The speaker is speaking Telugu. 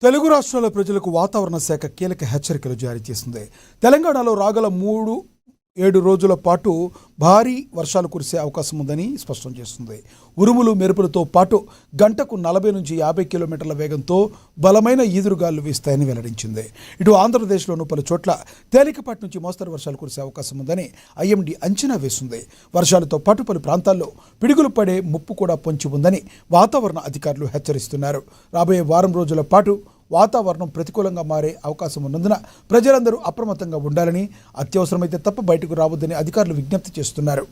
తెలుగు రాష్ట్రాల ప్రజలకు వాతావరణ శాఖ కీలక హెచ్చరికలు జారీ చేసింది. తెలంగాణలో రాగల 3-7 రోజుల పాటు భారీ వర్షాలు కురిసే అవకాశం ఉందని స్పష్టం చేస్తుంది. ఉరుములు మెరుపులతో పాటు గంటకు 40 నుంచి 50 కిలోమీటర్ల వేగంతో బలమైన ఈదురుగాలు వీస్తాయని వెల్లడించింది. ఇటు ఆంధ్రప్రదేశ్లోనూ పలు చోట్ల తేలికపాటి నుంచి మోస్తరు వర్షాలు కురిసే అవకాశం ఉందని ఐఎండీ అంచనా వేసింది. వర్షాలతో పాటు పలు ప్రాంతాల్లో పిడుగులు పడే ముప్పు కూడా పొంచి ఉందని వాతావరణ అధికారులు హెచ్చరిస్తున్నారు. రాబోయే వారం రోజుల పాటు వాతావరణం ప్రతికూలంగా మారే అవకాశం ఉన్నందున ప్రజలందరూ అప్రమత్తంగా ఉండాలని, అత్యవసరమైతే తప్ప బయటకు రావద్దని అధికారులు విజ్ఞప్తి చేస్తున్నారు.